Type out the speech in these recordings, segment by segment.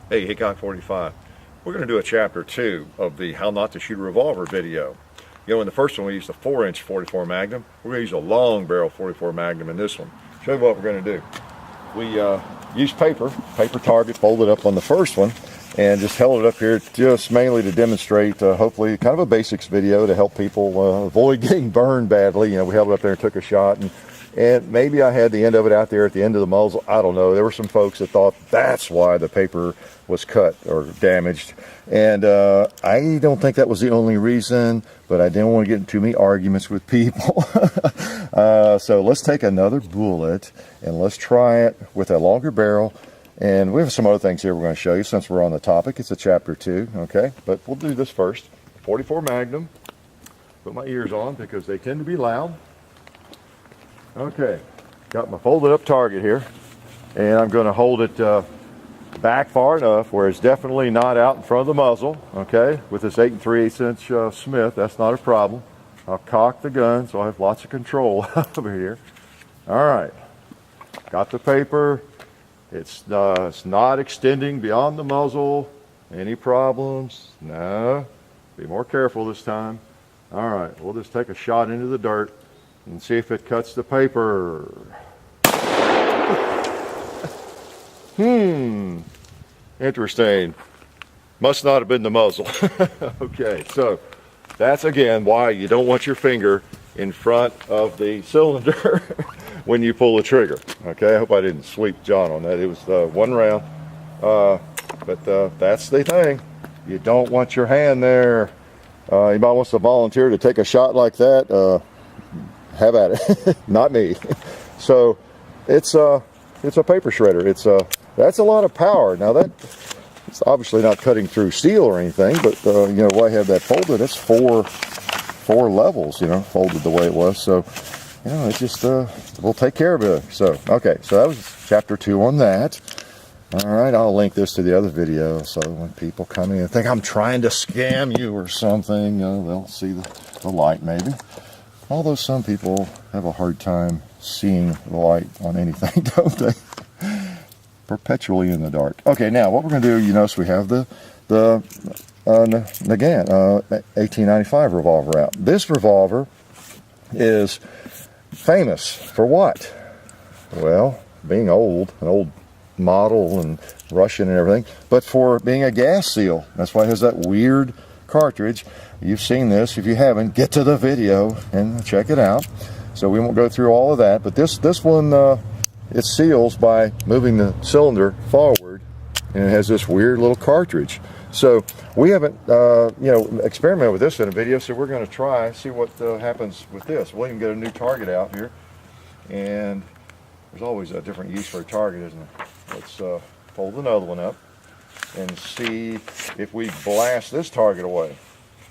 Hey, Guy 45. We're going to do a chapter 2 of the How Not to Shoot a Revolver video. You know, in the first one we used a 4-inch 44 Magnum. We're going to use a long barrel 44 Magnum in this one. Show you what we're going to do. We used paper target, folded up on the first one, and just held it up here just mainly to demonstrate, hopefully, kind of a basics video to help people avoid getting burned badly. You know, we held it up there and took a shot, and maybe I had the end of it out there at the end of the muzzle. I don't know. There were some folks that thought that's why the paper was cut or damaged. And I don't think that was the only reason, but I didn't want to get into too many arguments with people. So let's take another bullet and let's try it with a longer barrel. And we have some other things here we're going to show you since we're on the topic. It's a chapter 2, okay? But we'll do this first. 44 Magnum. Put my ears on because they tend to be loud. Okay, got my folded up target here, and I'm going to hold it back far enough where it's definitely not out in front of the muzzle, okay, with this 8 3/8 inch Smith. That's not a problem. I'll cock the gun so I have lots of control over here. All right, got the paper. It's not extending beyond the muzzle. Any problems? No. Be more careful this time. All right, we'll just take a shot into the dirt and see if it cuts the paper. Interesting. Must not have been the muzzle. Okay, so that's again why you don't want your finger in front of the cylinder when you pull the trigger. Okay, I hope I didn't sweep John on that. It was one round. But that's the thing. You don't want your hand there. Anybody wants to volunteer to take a shot like that? Have at it. Not me. So it's a paper shredder. That's a lot of power. Now it's obviously not cutting through steel or anything, but you know, why I have that folded, it's four levels, you know, folded the way it was. So, you know, it just we'll take care of it. So okay, so that was chapter 2 on that. All right, I'll link this to the other video, so when people come in and think I'm trying to scam you or something, they'll see the light maybe. Although some people have a hard time seeing the light on anything, don't they? Perpetually in the dark. Okay, now what we're going to do, you notice we have the Nagant 1895 revolver out. This revolver is famous for what? Well, being old, an old model and Russian and everything, but for being a gas seal. That's why it has that weird cartridge. You've seen this. If you haven't, get to the video and check it out. So we won't go through all of that, but this one it seals by moving the cylinder forward, and it has this weird little cartridge. So we haven't experimented with this in a video, so we're going to see what happens with this. We'll even get a new target out here, and there's always a different use for a target, isn't there? Let's fold another one up and see if we blast this target away.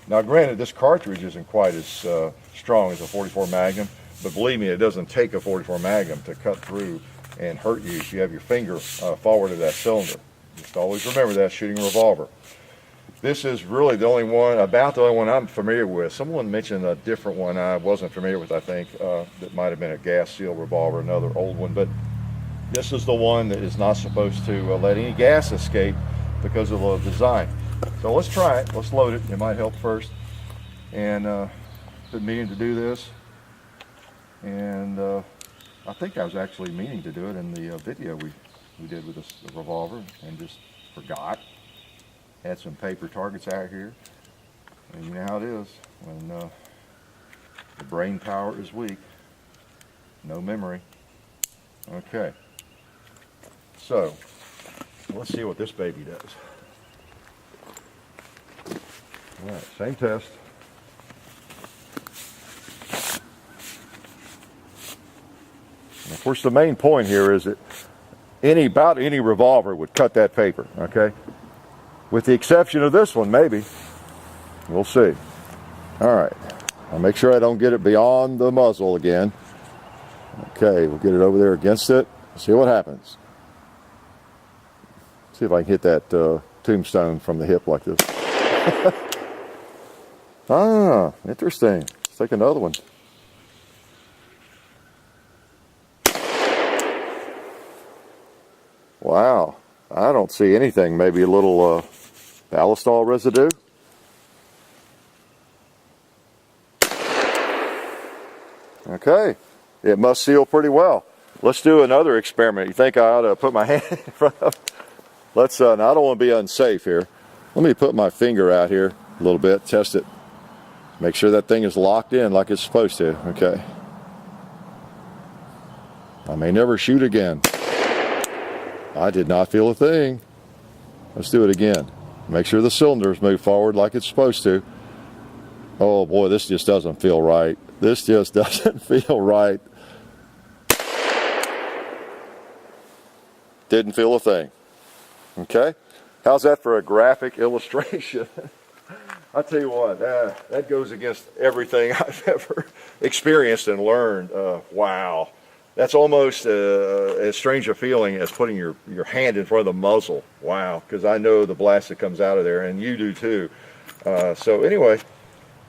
Now granted, this cartridge isn't quite as strong as a 44 Magnum, but believe me, it doesn't take a 44 Magnum to cut through and hurt you if you have your finger forward of that cylinder. Just always remember that shooting a revolver. This is really the only one, about the only one I'm familiar with. Someone mentioned a different one I wasn't familiar with, I think, that might have been a gas seal revolver, another old one, but this is the one that is not supposed to let any gas escape because of the design. So let's try it. Let's load it. It might help first. And been meaning to do this. And I think I was actually meaning to do it in the video we did with this revolver and just forgot. Had some paper targets out here. And you know how it is when the brain power is weak. No memory. Okay. So, let's see what this baby does. All right, same test. And of course, the main point here is that about any revolver would cut that paper, okay? With the exception of this one, maybe. We'll see. All right, I'll make sure I don't get it beyond the muzzle again. Okay, we'll get it over there against it. See what happens. See if I can hit that tombstone from the hip like this. Ah, interesting. Let's take another one. Wow, I don't see anything. Maybe a little ballistol residue. Okay, it must seal pretty well. Let's do another experiment. You think I ought to put my hand in front of? Let's. Now I don't want to be unsafe here. Let me put my finger out here a little bit, test it. Make sure that thing is locked in like it's supposed to. Okay. I may never shoot again. I did not feel a thing. Let's do it again. Make sure the cylinders move forward like it's supposed to. Oh boy, this just doesn't feel right. This just doesn't feel right. Didn't feel a thing. Okay? How's that for a graphic illustration? I'll tell you what, that goes against everything I've ever experienced and learned. Wow. That's almost as strange a feeling as putting your hand in front of the muzzle. Wow, because I know the blast that comes out of there, and you do too. So anyway,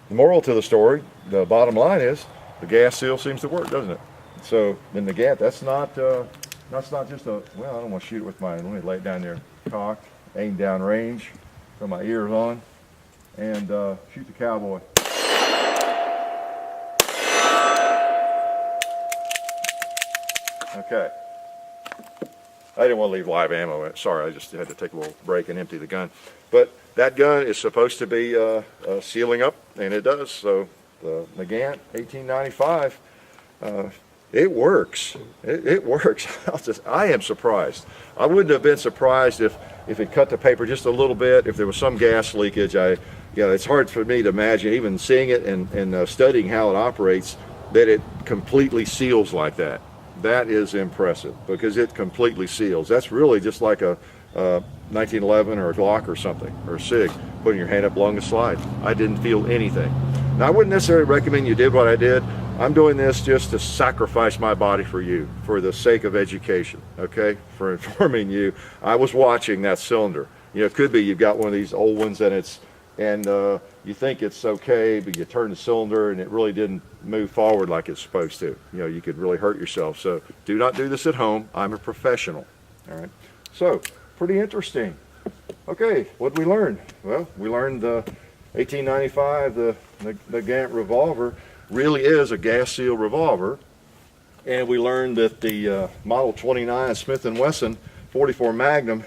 the moral to the story, the bottom line is, the gas seal seems to work, doesn't it? So then the gas, that's not just a, well, I don't want to shoot it with my, let me lay it down there, cocked, aim down range, put my ears on, and shoot the cowboy. Okay. I didn't want to leave live ammo. Sorry, I just had to take a little break and empty the gun. But that gun is supposed to be sealing up, and it does. So the Nagant 1895, it works. It works. I am surprised. I wouldn't have been surprised if it cut the paper just a little bit, if there was some gas leakage. It's hard for me to imagine, even seeing it and studying how it operates, that it completely seals like that. That is impressive because it completely seals. That's really just like a 1911 or a Glock or something, or a SIG, putting your hand up along the slide. I didn't feel anything. Now, I wouldn't necessarily recommend you did what I did. I'm doing this just to sacrifice my body for you, for the sake of education, okay? For informing you. I was watching that cylinder. You know, it could be you've got one of these old ones and you think it's okay, but you turn the cylinder and it really didn't move forward like it's supposed to. You know, you could really hurt yourself. So do not do this at home. I'm a professional. All right. So pretty interesting. Okay, what did we learn? Well, we learned the 1895, the Nagant revolver really is a gas seal revolver, and we learned that the Model 29 Smith & Wesson 44 Magnum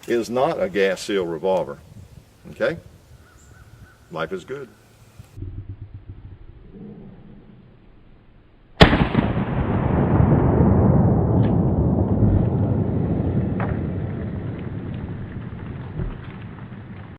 is not a gas seal revolver. Okay? Life is good.